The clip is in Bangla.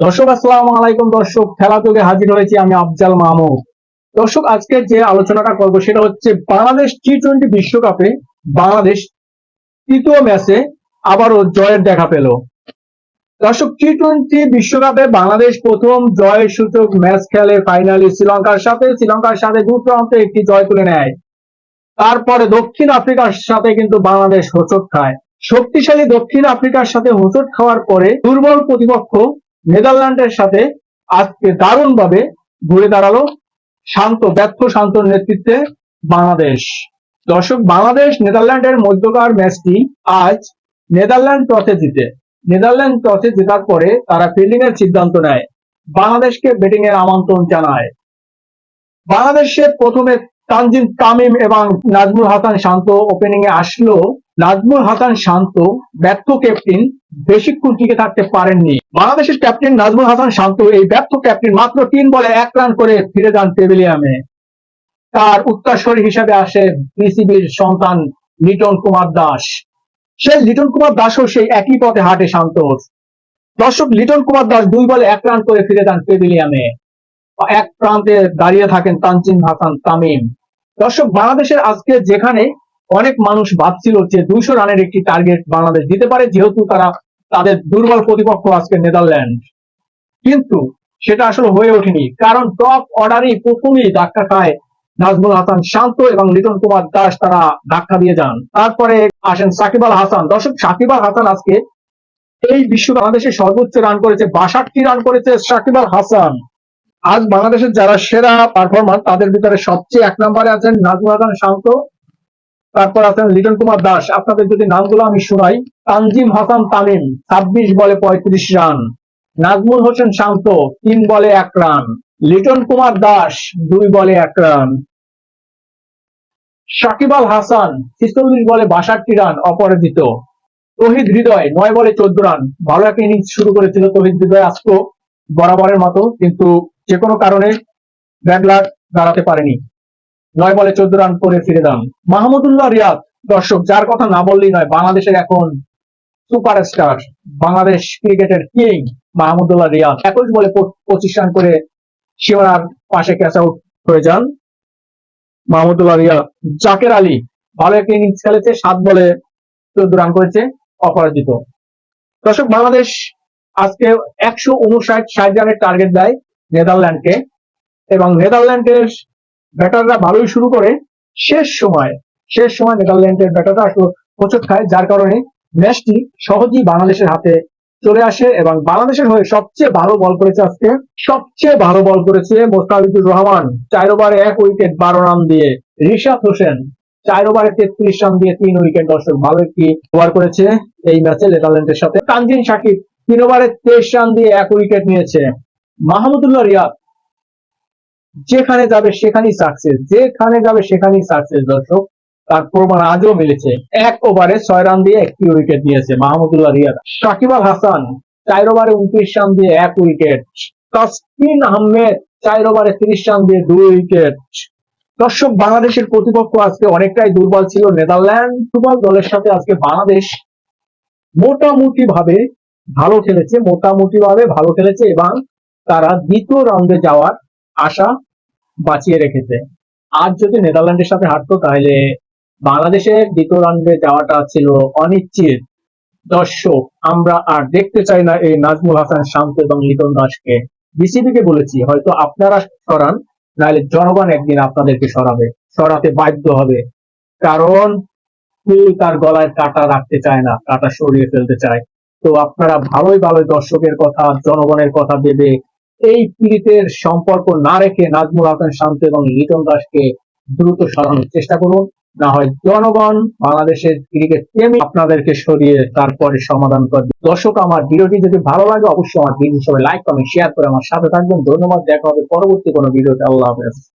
দর্শক আসসালামু আলাইকুম। দর্শক খেলা যোগে হাজির হয়েছি আমি আফজাল মাহমুদ। দর্শক আজকে যে আলোচনাটা করব সেটা হচ্ছে বাংলাদেশ টি-20 বিশ্বকাপে বাংলাদেশ তৃতীয় ম্যাচে আবারও জয়ের দেখা পেল। দর্শক টি-20 বিশ্বকাপে বাংলাদেশ প্রথম জয়ের সূচক ম্যাচ খেলে ফাইনালি শ্রীলঙ্কার সাথে দু প্রান্তে একটি জয় তুলে নেয়। তারপরে দক্ষিণ আফ্রিকার সাথে কিন্তু বাংলাদেশ হোঁচট খায়। শক্তিশালী দক্ষিণ আফ্রিকার সাথে হোঁচট খাওয়ার পরে দুর্বল প্রতিপক্ষ নেদারল্যান্ডের সাথে আজকে দারুণভাবে ঘুরে দাঁড়ালো ব্যর্থ শান্তর নেতৃত্বে বাংলাদেশ। দর্শক বাংলাদেশ নেদারল্যান্ডের মধ্যকার ম্যাচটি আজ নেদারল্যান্ড টসে জেতার পরে তারা ফিল্ডিং এর সিদ্ধান্ত নেয়, বাংলাদেশকে ব্যাটিং এর আমন্ত্রণ জানায়। বাংলাদেশের প্রথমে তানজিম তামিম এবং নাজমুল হাসান শান্ত ওপেনিং এ আসলো। নাজমুল হাসান শান্ত ব্যর্থ ক্যাপ্টেন বেশিক্ষণ টিকে থাকতে পারেননি। বাংলাদেশের ক্যাপ্টেন নাজমুল হাসান শান্ত এই ব্যর্থ ক্যাপ্টেন মাত্র 3 বলে 1 রান করে ফিরে যান পেভিলিয়নে। তার উত্তরসূরি হিসেবে আসে বিসিবির সন্তান লিটন কুমার দাস। সেই লিটন কুমার দাসও সেই একই পথে হাঁটে শান্তর। দর্শক লিটন কুমার দাস 2 বলে 1 রান করে ফিরে যান পেভিলিয়নে। এক প্রান্তে দাঁড়িয়ে থাকেন তানজিম হাসান তামিম। দর্শক বাংলাদেশের আজকে যেখানে অনেক মানুষ ভাবছিল যে 200 রানের একটি টার্গেট বাংলাদেশ দিতে পারে, যেহেতু তারা তাদের দুর্বল প্রতিপক্ষ আজকে নেদারল্যান্ড, কিন্তু সেটা আসলে হয়ে ওঠেনি। কারণ টপ অর্ডারই প্রথমেই ধাক্কা খায় নাজমুল হাসান শান্ত এবং লিটন কুমার দাস, তারা ধাক্কা দিয়ে যান। তারপরে আসেন সাকিব আল হাসান। দর্শক সাকিব আল হাসান আজকে এই বিশ্ব বাংলাদেশের সর্বোচ্চ রান করেছে, 62 রান করেছে সাকিব আল হাসান। আজ বাংলাদেশের যারা সেরা পারফরমার তাদের ভিতরে সবচেয়ে 1 নম্বরে আছেন নাজমুল হাসান শান্ত, তারপর আছেন লিটন কুমার দাস। আপনাদের যদি নামগুলো আমি শোনাই: তানজিম হাসান তামিম 26 বলে 35 রান, নাজমুল হোসেন শান্ত 3 বলে 1 রান, লিটন কুমার দাস 2 বলে 1 রান, সাকিব আল হাসান 46 বলে 62 রান অপরাজিত, তৌহিদ হৃদয় 9 বলে 14 রান। ভালো একটা ইনিংস শুরু করেছিল তৌহিদ হৃদয় আজকে বরাবরের মতো, কিন্তু যে কোনো কারণে ব্যাড লাক দাঁড়াতে পারেনি। 9 বলে 14 রান করে ফিরে যান মাহমুদুল্লাহ রিয়াদ। দর্শক যার কথা না বললেই নয়, বাংলাদেশের এখন সুপারস্টার, বাংলাদেশ ক্রিকেটের কিং মাহমুদুল্লাহ রিয়াদ 21 বলে 25 রান করে সীমানার পাশে ক্যাচ আউট হয়ে যান মাহমুদুল্লাহ রিয়াদ। জাকের আলী ভালো একটা ইনিংস খেলেছে, 7 বলে 14 রান করেছে অপরাজিত। দর্শক বাংলাদেশ আজকে 159 রানের টার্গেট দেয় নেদারল্যান্ডকে, এবং নেদারল্যান্ডের ব্যাটাররা ভালোই শুরু করে শেষ সময় নেদারল্যান্ডের ব্যাটাররা আসলে হোঁচট খায়, যার কারণে ম্যাচটি সহজেই বাংলাদেশের হাতে চলে আসে। এবং বাংলাদেশের হয়ে সবচেয়ে ভালো বল করেছে মোস্তাফিজুর রহমান, 4 ওভারে 1 উইকেট 12 রান দিয়ে। রিশাদ হোসেন 4 ওভারে 33 রান দিয়ে 3 উইকেট। দর্শক ভালো একটি ওভার করেছে এই ম্যাচে নেদারল্যান্ডের সাথে। তানজিম সাকিব 3 ওভারে 23 রান দিয়ে 1 উইকেট নিয়েছে। মাহমুদুল্লাহ রিয়াদ যেখানে যাবে সেখানেই সাকসেস। দর্শক তার প্রমাণ আজও মিলেছে, 1 ওভারে 6 রান দিয়ে 1 উইকেট নিয়েছে মাহমুদুল্লাহ রিয়াদ। সাকিব আল হাসান 4 ওভারে 29 রান দিয়ে 1 উইকেট। তাসকিন আহমেদ 4 ওভারে 30 রান দিয়ে 2 উইকেট। দর্শক বাংলাদেশের প্রতিপক্ষ আজকে অনেকটাই দুর্বল ছিল নেদারল্যান্ড। দুর্বল দলের সাথে আজকে বাংলাদেশ মোটামুটি ভাবে ভালো খেলেছে এবং তারা দ্বিতীয় রাউন্ডে যাওয়ার আশা বাঁচিয়ে রেখেছে। আজ যদি নেদারল্যান্ডের সাথে হারতো তাহলে বাংলাদেশের দ্বিতীয় রাউন্ডে যাওয়াটা ছিল অনিশ্চিত। দর্শক আমরা আর দেখতে চাই না এই নাজমুল হাসান শান্ত এবং লিটন দাসকে। বিসিবি কে বলেছি, হয়তো আপনারা সরান, নাহলে জনগণ একদিন আপনাদেরকে সরাতে বাধ্য হবে। কারণ তার গলায় কাঁটা রাখতে চায় না, কাঁটা সরিয়ে ফেলতে চায়। তো আপনারা ভালোই দর্শকের কথা, জনগণের কথা ভেবে এই পীড়িতের সম্পর্ক না রেখে নাজমুল হাসান শান্ত এবং লিটন দাসকে দ্রুত সরানোর চেষ্টা করুন। না হয় জনগণ, বাংলাদেশের ক্রিকেট প্রেমী আপনাদেরকে সরিয়ে তারপরে সমাধান করবে। দর্শক আমার ভিডিওটি যদি ভালো লাগে অবশ্যই আমার ভিডিও সবাই লাইক কমেন্ট শেয়ার করে আমার সাথে থাকবেন। ধন্যবাদ, দেখা হবে পরবর্তী কোনো ভিডিওতে। আল্লাহ হাফেজ।